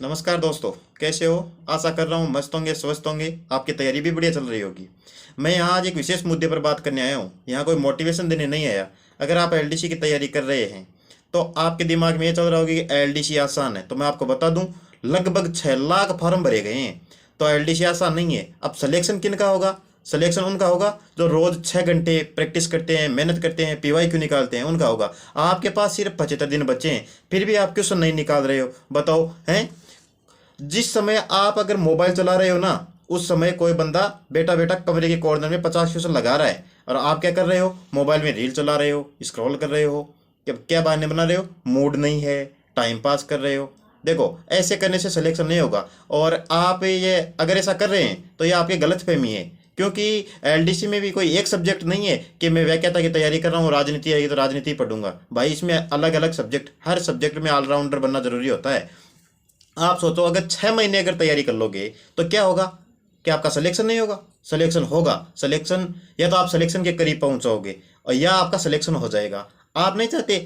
नमस्कार दोस्तों, कैसे हो? आशा कर रहा हूँ मस्त होंगे, स्वस्थ होंगे। आपकी तैयारी भी बढ़िया चल रही होगी। मैं यहाँ आज एक विशेष मुद्दे पर बात करने आया हूँ। यहाँ कोई मोटिवेशन देने नहीं आया। अगर आप एलडीसी की तैयारी कर रहे हैं तो आपके दिमाग में ये चल रहा होगा कि एलडीसी आसान है। तो मैं आपको बता दूँ, लगभग 6 लाख फॉर्म भरे गए हैं। तो एलडीसी आसान नहीं है। अब सिलेक्शन किन का होगा? सिलेक्शन उनका होगा जो रोज 6 घंटे प्रैक्टिस करते हैं, मेहनत करते हैं, पीवाई क्यों निकालते हैं, उनका होगा। आपके पास सिर्फ 75 दिन बचे हैं, फिर भी आप क्वेश्चन नहीं निकाल रहे हो। बताओ हैं? जिस समय आप अगर मोबाइल चला रहे हो ना, उस समय कोई बंदा बेटा बेटा कमरे के कॉर्नर में 50 क्वेश्चन लगा रहा है, और आप क्या कर रहे हो? मोबाइल में रील चला रहे हो, स्क्रॉल कर रहे हो। क्या क्या बहाने बना रहे हो? मूड नहीं है, टाइम पास कर रहे हो। देखो, ऐसे करने से सिलेक्शन नहीं होगा। और आप ये अगर ऐसा कर रहे हैं तो ये आपकी गलत फहमी है। क्योंकि एलडीसी में भी कोई एक सब्जेक्ट नहीं है कि मैं व्याख्याता की तैयारी कर रहा हूँ, राजनीति आएगी तो राजनीति पढ़ूंगा। भाई, इसमें अलग अलग सब्जेक्ट, हर सब्जेक्ट में ऑलराउंडर बनना जरूरी होता है। आप सोचो, अगर 6 महीने अगर तैयारी कर लोगे तो क्या होगा? क्या आपका सिलेक्शन नहीं होगा? सिलेक्शन होगा। सिलेक्शन, या तो आप सिलेक्शन के करीब पहुंचोगे और या आपका सिलेक्शन हो जाएगा। आप नहीं चाहते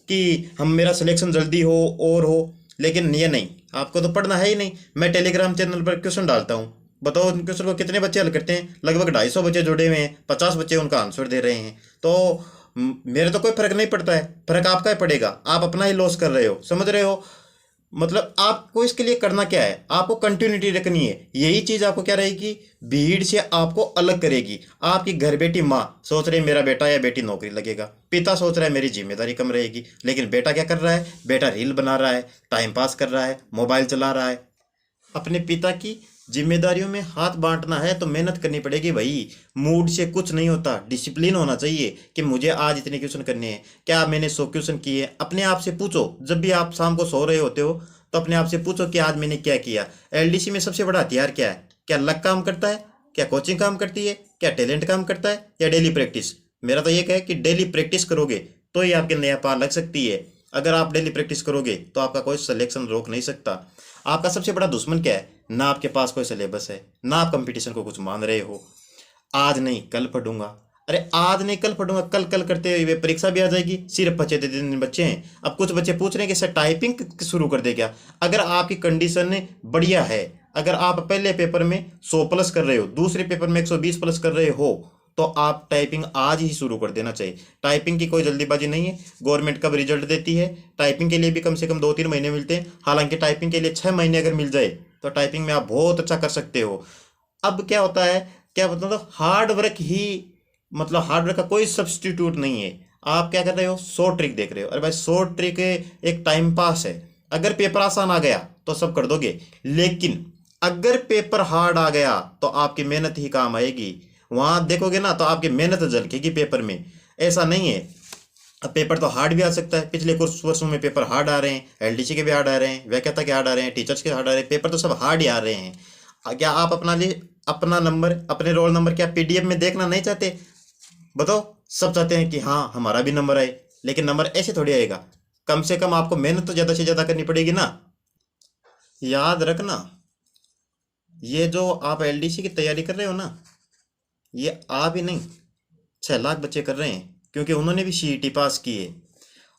कि हम मेरा सिलेक्शन जल्दी हो और हो, लेकिन ये नहीं, आपको तो पढ़ना है ही नहीं। मैं टेलीग्राम चैनल पर क्वेश्चन डालता हूँ। बताओ उन क्वेश्चन को कितने बच्चे हल करते हैं? लगभग 250 बच्चे जुड़े हुए हैं, 50 बच्चे उनका आंसर दे रहे हैं। तो मेरे तो कोई फर्क नहीं पड़ता है। फर्क आपका ही पड़ेगा। आप अपना ही लॉस कर रहे हो, समझ रहे हो? मतलब आपको इसके लिए करना क्या है? आपको कंटिन्यूटी रखनी है। यही चीज आपको क्या रहेगी? भीड़ से आपको अलग करेगी। आपकी घर बेटी माँ सोच रही है मेरा बेटा या बेटी नौकरी लगेगा, पिता सोच रहा है मेरी जिम्मेदारी कम रहेगी, लेकिन बेटा क्या कर रहा है? बेटा रील बना रहा है, टाइम पास कर रहा है, मोबाइल चला रहा है। अपने पिता की जिम्मेदारियों में हाथ बांटना है तो मेहनत करनी पड़ेगी भाई। मूड से कुछ नहीं होता, डिसिप्लिन होना चाहिए कि मुझे आज इतने क्वेश्चन करने हैं। क्या मैंने 100 क्वेश्चन किए? अपने आप से पूछो। जब भी आप शाम को सो रहे होते हो तो अपने आप से पूछो कि आज मैंने क्या किया। एलडीसी में सबसे बड़ा हथियार क्या है? क्या लक काम करता है? क्या कोचिंग काम करती है? क्या टैलेंट काम करता है? या डेली प्रैक्टिस? मेरा तो ये है कि डेली प्रैक्टिस करोगे तो ही आपके नया पार लग सकती है। अगर आप डेली प्रैक्टिस करोगे तो आपका कोई सिलेक्शन रोक नहीं सकता। आपका सबसे बड़ा दुश्मन क्या है? ना आपके पास कोई सिलेबस है, ना आप कंपटीशन को कुछ मान रहे हो। आज नहीं कल पढ़ूंगा। अरे आज नहीं कल पढ़ूंगा, कल कल करते हुए परीक्षा भी आ जाएगी। सिर्फ 75 दिन बच्चे हैं। अब कुछ बच्चे पूछ रहे हैं कि सर टाइपिंग शुरू कर दे क्या? अगर आपकी कंडीशन बढ़िया है, अगर आप पहले पेपर में 100 प्लस कर रहे हो, दूसरे पेपर में 120 प्लस कर रहे हो, तो आप टाइपिंग आज ही शुरू कर देना चाहिए। टाइपिंग की कोई जल्दीबाजी नहीं है। गवर्नमेंट कब रिजल्ट देती है? टाइपिंग के लिए भी कम से कम 2-3 महीने मिलते हैं। हालांकि टाइपिंग के लिए 6 महीने अगर मिल जाए तो टाइपिंग में आप बहुत अच्छा कर सकते हो। अब क्या होता है, क्या मतलब हार्ड वर्क ही, मतलब हार्ड वर्क का कोई सब्स्टिट्यूट नहीं है। आप क्या कर रहे हो? शॉर्ट ट्रिक देख रहे हो। अरे भाई, शॉर्ट ट्रिक एक टाइम पास है। अगर पेपर आसान आ गया तो सब कर दोगे, लेकिन अगर पेपर हार्ड आ गया तो आपकी मेहनत ही काम आएगी। वहां देखोगे ना तो आपकी मेहनत झलकेगी पेपर में। ऐसा नहीं है। अब पेपर तो हार्ड भी आ सकता है। पिछले कुछ वर्षों में पेपर हार्ड आ रहे हैं, एलडीसी के भी हार्ड आ रहे हैं, व्याख्याता के हार्ड आ रहे हैं, टीचर्स के हार्ड आ रहे हैं। पेपर तो सब हार्ड ही आ रहे हैं। क्या आप अपना लिए अपना नंबर, अपने रोल नंबर क्या पीडीएफ में देखना नहीं चाहते? बताओ। सब चाहते हैं कि हाँ हमारा भी नंबर आए, लेकिन नंबर ऐसे थोड़ी आएगा। कम से कम आपको मेहनत तो ज़्यादा से ज़्यादा करनी पड़ेगी ना। याद रखना, ये जो आप एलडीसी की तैयारी कर रहे हो ना, ये आप ही नहीं, 6 लाख बच्चे कर रहे हैं, क्योंकि उन्होंने भी सीईटी पास की है।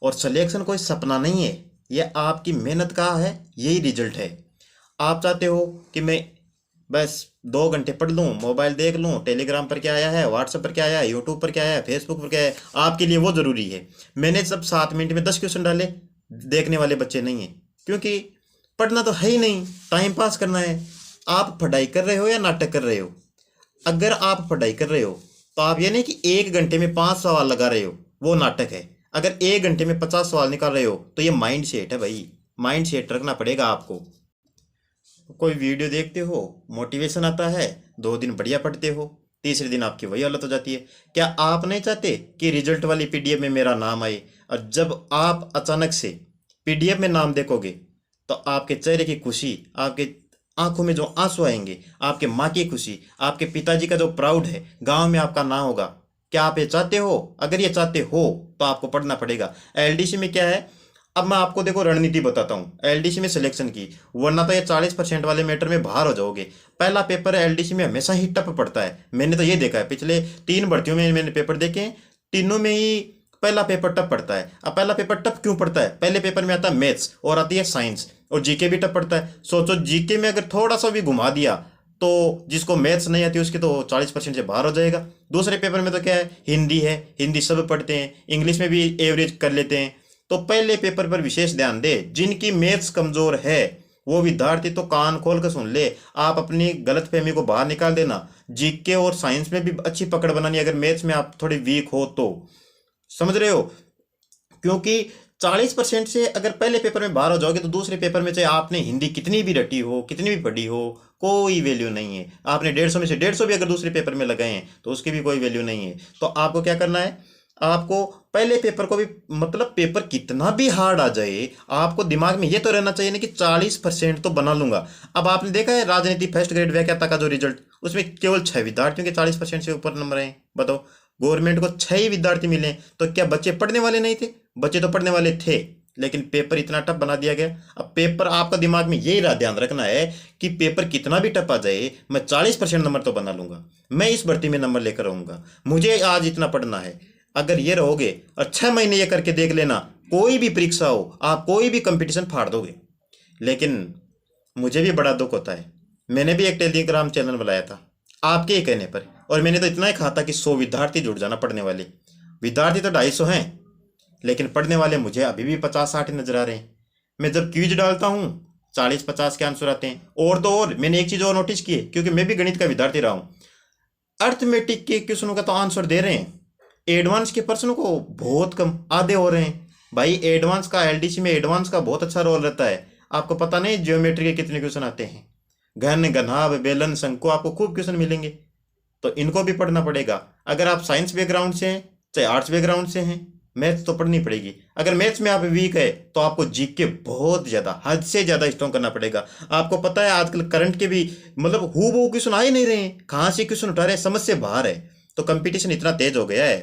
और सिलेक्शन कोई सपना नहीं है, ये आपकी मेहनत का है, यही रिजल्ट है। आप चाहते हो कि मैं बस 2 घंटे पढ़ लूँ, मोबाइल देख लूँ, टेलीग्राम पर क्या आया है, व्हाट्सएप पर क्या आया है, यूट्यूब पर क्या आया है, फेसबुक पर क्या है, आपके लिए वो ज़रूरी है। मैंने सब 7 मिनट में 10 क्वेश्चन डाले, देखने वाले बच्चे नहीं हैं। क्योंकि पढ़ना तो है ही नहीं, टाइम पास करना है। आप पढ़ाई कर रहे हो या नाटक कर रहे हो? अगर आप पढ़ाई कर रहे हो तो आप ये नहीं कि 1 घंटे में 5 सवाल लगा रहे हो, वो नाटक है। अगर 1 घंटे में 50 सवाल निकाल रहे हो तो ये माइंड सेट है भाई। माइंड सेट रखना पड़ेगा आपको। कोई वीडियो देखते हो, मोटिवेशन आता है, 2 दिन बढ़िया पढ़ते हो, तीसरे दिन आपकी वही हालत हो जाती है। क्या आप नहीं चाहते कि रिजल्ट वाली पीडीएफ में मेरा नाम आए? और जब आप अचानक से पीडीएफ में नाम देखोगे तो आपके चेहरे की खुशी, आपके आंखों में जो आंसू आएंगे, आपके माँ की खुशी, आपके पिताजी का जो प्राउड है, गांव में आपका नाम होगा। क्या आप ये चाहते हो? अगर ये चाहते हो तो आपको पढ़ना पड़ेगा। एलडीसी में क्या है, अब मैं आपको देखो रणनीति बताता हूँ एलडीसी में सिलेक्शन की, वरना तो ये 40% वाले मैटर में बाहर हो जाओगे। पहला पेपर एलडीसी में हमेशा ही टफ पड़ता है। मैंने तो ये देखा है, पिछले 3 भर्तियों में मैंने पेपर देखे हैं, तीनों में ही पहला पेपर टफ पड़ता है। अब पहला पेपर टफ क्यों पड़ता है? पहले पेपर में आता है मैथ्स और आती है साइंस, और जीके भी टफ पड़ता है। सोचो जीके में अगर थोड़ा सा भी घुमा दिया तो जिसको मैथ्स नहीं आती उसकी तो 40% से बाहर हो जाएगा। दूसरे पेपर में तो क्या है, हिंदी है, हिंदी सब पढ़ते हैं, इंग्लिश में भी एवरेज कर लेते हैं। तो पहले पेपर पर विशेष ध्यान दे। जिनकी मैथ्स कमजोर है वो विद्यार्थी तो कान खोल कर सुन ले, आप अपनी गलतफहमी को बाहर निकाल देना। जीके और साइंस में भी अच्छी पकड़ बनानी, अगर मैथ्स में आप थोड़ी वीक हो तो, समझ रहे हो? क्योंकि 40% से अगर पहले पेपर में बाहर हो जाओगे तो दूसरे पेपर में चाहे आपने हिंदी कितनी भी रटी हो, कितनी भी पढ़ी हो, कोई वैल्यू नहीं है। आपने 150 में से 150 भी अगर दूसरे पेपर में लगाए हैं तो उसकी भी कोई वैल्यू नहीं है। तो आपको क्या करना है, आपको पहले पेपर को भी, मतलब पेपर कितना भी हार्ड आ जाए, आपको दिमाग में ये तो रहना चाहिए ना कि 40% तो बना लूंगा। अब आपने देखा है राजनीति फर्स्ट ग्रेड व्याख्याता का जो रिजल्ट, उसमें केवल 6 विद्यार्थियों के 40% से ऊपर नंबर आए। बताओ, गवर्नमेंट को 6 ही विद्यार्थी मिले, तो क्या बच्चे पढ़ने वाले नहीं थे? बच्चे तो पढ़ने वाले थे, लेकिन पेपर इतना टफ बना दिया गया। अब पेपर, आपका दिमाग में यही ध्यान रखना है कि पेपर कितना भी टफ आ जाए, मैं 40% नंबर तो बना लूंगा, मैं इस भर्ती में नंबर लेकर आऊंगा, मुझे आज इतना पढ़ना है। अगर ये रहोगे और 6 महीने ये करके देख लेना, कोई भी परीक्षा हो, आप कोई भी कंपटीशन फाड़ दोगे। लेकिन मुझे भी बड़ा दुख होता है, मैंने भी एक टेलीग्राम चैनल बनाया था आपके ही कहने पर, और मैंने तो इतना ही कहा था कि 100 विद्यार्थी जुड़ जाना पढ़ने वाले। विद्यार्थी तो 250 हैं, लेकिन पढ़ने वाले मुझे अभी भी 50-60 नजर आ रहे हैं। मैं जब क्विज डालता हूँ 40-50 के आंसर आते हैं। और तो और मैंने एक चीज़ और नोटिस की है, क्योंकि मैं भी गणित का विद्यार्थी रहा हूँ, अर्थमेटिक के क्वेश्चनों का तो आंसर दे रहे हैं, एडवांस के प्रश्नों को बहुत कम, आधे हो रहे हैं। भाई एडवांस का, एलडीसी में एडवांस का बहुत अच्छा रोल रहता है। आपको पता नहीं ज्योमेट्री के कितने क्वेश्चन आते हैं, घन, घनाभ, बेलन, शंकु, आपको खूब क्वेश्चन मिलेंगे। तो इनको भी पढ़ना पड़ेगा। अगर आप साइंस बैकग्राउंड से हैं, चाहे आर्ट्स बैकग्राउंड से हैं, मैथ्स तो पढ़नी पड़ेगी। अगर मैथ्स में आप वीक है तो आपको जीके बहुत ज़्यादा, हद से ज़्यादा स्ट्रॉन्ग करना पड़ेगा। आपको पता है आजकल करंट के भी, मतलब हूबहू क्वेश्चन आ ही नहीं रहे हैं, कहाँ से क्वेश्चन उठा रहे हैं, समझ से बाहर है। तो कंपटीशन इतना तेज हो गया है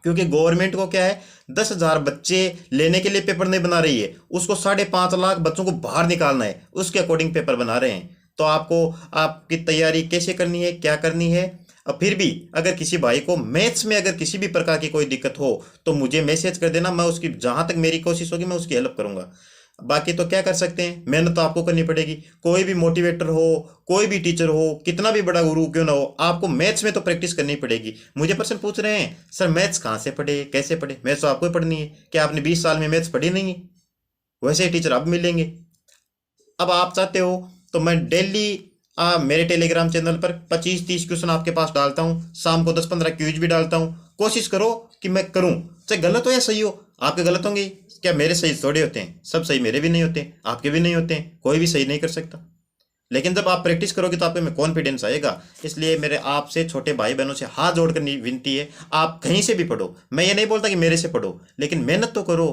क्योंकि गवर्नमेंट को क्या है, 10,000 बच्चे लेने के लिए पेपर नहीं बना रही है, उसको 5.5 लाख बच्चों को बाहर निकालना है, उसके अकॉर्डिंग पेपर बना रहे हैं। तो आपको आपकी तैयारी कैसे करनी है, क्या करनी है। अब फिर भी अगर किसी भाई को मैथ्स में अगर किसी भी प्रकार की कोई दिक्कत हो तो मुझे मैसेज कर देना, मैं उसकी जहां तक मेरी कोशिश होगी मैं उसकी हेल्प करूंगा। बाकी तो क्या कर सकते हैं, मेहनत तो आपको करनी पड़ेगी। कोई भी मोटिवेटर हो, कोई भी टीचर हो, कितना भी बड़ा गुरु क्यों ना हो, आपको मैथ्स में तो प्रैक्टिस करनी पड़ेगी। मुझे पर्सन पूछ रहे हैं सर मैथ्स कहाँ से पढ़े, कैसे पढ़े? मैथ्स तो आपको ही पढ़नी है। क्या आपने 20 साल में मैथ्स पढ़ी नहीं है? वैसे ही टीचर अब मिलेंगे। अब आप चाहते हो तो मैं डेली मेरे टेलीग्राम चैनल पर 25-30 क्वेश्चन आपके पास डालता हूँ, शाम को 10-15 क्यूज भी डालता हूँ। कोशिश करो कि मैं करूँ, चाहे गलत हो या सही हो। आपके गलत होंगे, क्या मेरे सही थोड़े होते हैं? सब सही मेरे भी नहीं होते, आपके भी नहीं होते हैं, कोई भी सही नहीं कर सकता। लेकिन जब आप प्रैक्टिस करोगे तो आप में कॉन्फिडेंस आएगा। इसलिए मेरे आपसे छोटे भाई बहनों से हाथ जोड़कर विनती है, आप कहीं से भी पढ़ो, मैं ये नहीं बोलता कि मेरे से पढ़ो, लेकिन मेहनत तो करो।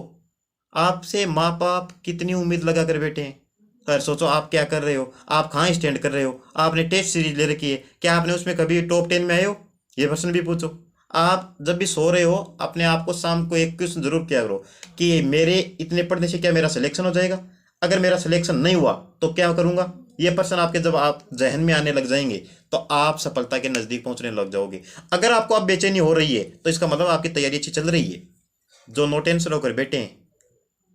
आपसे माँ बाप कितनी उम्मीद लगा कर बैठे हैं। सर सोचो आप क्या कर रहे हो, आप कहाँ स्टैंड कर रहे हो। आपने टेस्ट सीरीज ले रखी है, क्या आपने उसमें कभी टॉप 10 में आए हो? ये प्रश्न भी पूछो। आप जब भी सो रहे हो अपने आप को शाम को एक क्वेश्चन जरूर किया करो कि मेरे इतने पढ़ने से क्या मेरा सिलेक्शन हो जाएगा? अगर मेरा सिलेक्शन नहीं हुआ तो क्या करूंगा? ये प्रश्न आपके जब आप जहन में आने लग जाएंगे तो आप सफलता के नजदीक पहुंचने लग जाओगे। अगर आपको आप बेचैनी हो रही है तो इसका मतलब आपकी तैयारी अच्छी चल रही है। जो नो टेंशन होकर बैठे हैं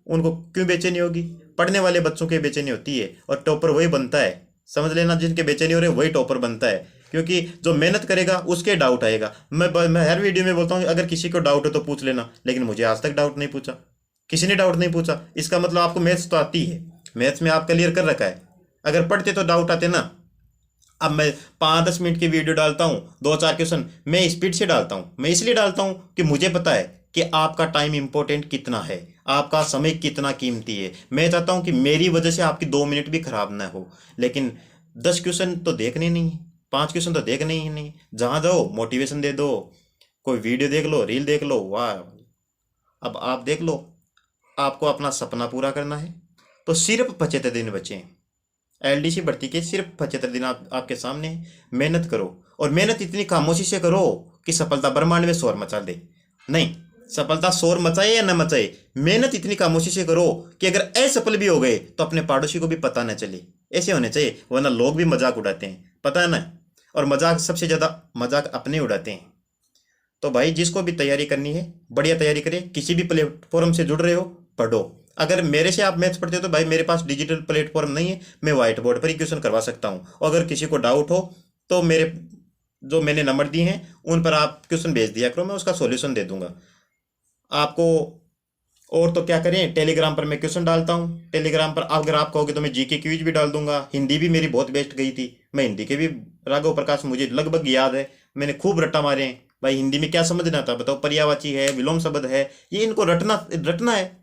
उनको क्यों बेचैनी होगी? पढ़ने वाले बच्चों की बेचैनी होती है, और टॉपर वही बनता है। समझ लेना, जिनके बेचैनी हो रहे वही टॉपर बनता है, क्योंकि जो मेहनत करेगा उसके डाउट आएगा। मैं हर वीडियो में बोलता हूँ अगर किसी को डाउट हो तो पूछ लेना, लेकिन मुझे आज तक डाउट नहीं पूछा, किसी ने डाउट नहीं पूछा। इसका मतलब आपको मैथ्स तो आती है, मैथ्स में आप क्लियर कर रखा है। अगर पढ़ते तो डाउट आते ना। अब मैं 5-10 मिनट की वीडियो डालता हूँ, 2-4 क्वेश्चन मैं स्पीड से डालता हूँ। मैं इसलिए डालता हूँ कि मुझे पता है कि आपका टाइम इंपॉर्टेंट कितना है, आपका समय कितना कीमती है। मैं चाहता हूँ कि मेरी वजह से आपकी 2 मिनट भी खराब ना हो। लेकिन 10 क्वेश्चन तो देखने नहीं है, 5 क्वेश्चन तो देखने ही नहीं। जहाँ जाओ मोटिवेशन दे दो, कोई वीडियो देख लो, रील देख लो, वाह। अब आप देख लो, आपको अपना सपना पूरा करना है तो सिर्फ 75 दिन बचे हैं। एलडीसी भर्ती के सिर्फ 75 दिन आपके सामने हैं। मेहनत करो, और मेहनत इतनी खामोशी से करो कि सफलता ब्रह्मांड में शोर मचा दे। नहीं, सफलता शोर मचाए या न मचाए, मेहनत इतनी खामोशी से करो कि अगर असफल भी हो गए तो अपने पड़ोसी को भी पता न चले। ऐसे होने चाहिए, वरना लोग भी मजाक उड़ाते हैं, पता है ना। और मजाक, सबसे ज्यादा मजाक अपने उड़ाते हैं। तो भाई जिसको भी तैयारी करनी है बढ़िया तैयारी करिए, किसी भी प्लेटफॉर्म से जुड़ रहे हो पढ़ो। अगर मेरे से आप मैथ्स पढ़ते हो तो भाई मेरे पास डिजिटल प्लेटफॉर्म नहीं है, मैं व्हाइट बोर्ड पर ही क्वेश्चन करवा सकता हूँ। और अगर किसी को डाउट हो तो मेरे जो मैंने नंबर दिए हैं उन पर आप क्वेश्चन भेज दिया करो, मैं उसका सॉल्यूशन दे दूंगा आपको। और तो क्या करें, टेलीग्राम पर मैं क्वेश्चन डालता हूँ, टेलीग्राम पर अगर आप कहोगे तो मैं जीके क्विज भी डाल दूंगा। हिंदी भी मेरी बहुत बेस्ट गई थी, मैं हिंदी के भी राघव प्रकाश मुझे लगभग याद है, मैंने खूब रट्टा मारे हैं। भाई हिंदी में क्या समझना था बताओ, पर्यायवाची है, विलोम शब्द है, ये इनको रटना रटना है।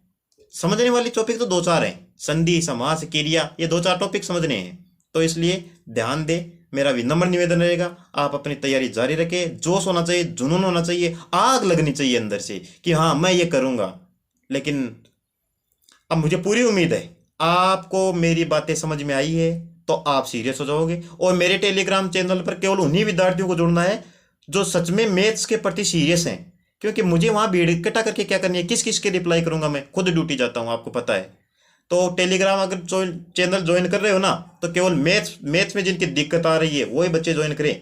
समझने वाली टॉपिक तो दो चार हैं, संधि समास क्रिया, ये दो चार टॉपिक समझने हैं। तो इसलिए ध्यान दे, मेरा विनम्र निवेदन रहेगा आप अपनी तैयारी जारी रखें। जोश होना चाहिए, जुनून होना चाहिए, आग लगनी चाहिए अंदर से कि हाँ मैं ये करूंगा। लेकिन अब मुझे पूरी उम्मीद है आपको मेरी बातें समझ में आई है, तो आप सीरियस हो जाओगे। और मेरे टेलीग्राम चैनल पर केवल उन्हीं विद्यार्थियों को जुड़ना है जो सच में मैथ्स के प्रति सीरियस हैं, क्योंकि मुझे वहां भीड़ इकट्ठा करके क्या करनी है, किस किस के रिप्लाई करूंगा, मैं खुद ड्यूटी जाता हूं आपको पता है। तो टेलीग्राम अगर चैनल ज्वाइन कर रहे हो ना, तो केवल मैथ्स मैथ्स में जिनकी दिक्कत आ रही है वही बच्चे ज्वाइन करें।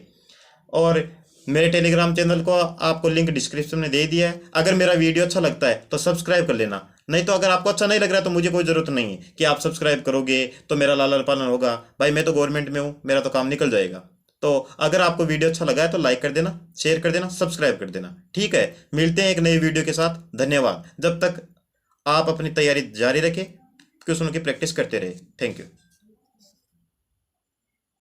और मेरे टेलीग्राम चैनल को आपको लिंक डिस्क्रिप्शन में दे दिया है। अगर मेरा वीडियो अच्छा लगता है तो सब्सक्राइब कर लेना, नहीं तो अगर आपको अच्छा नहीं लग रहा तो मुझे कोई ज़रूरत नहीं है कि आप सब्सक्राइब करोगे तो मेरा लालन पालन होगा। भाई मैं तो गवर्नमेंट में हूँ, मेरा तो काम निकल जाएगा। तो अगर आपको वीडियो अच्छा लगा है तो लाइक कर देना, शेयर कर देना, सब्सक्राइब कर देना। ठीक है, मिलते हैं एक नई वीडियो के साथ। धन्यवाद। जब तक आप अपनी तैयारी जारी रखें, क्वेश्चनों की प्रैक्टिस करते रहे। Thank you.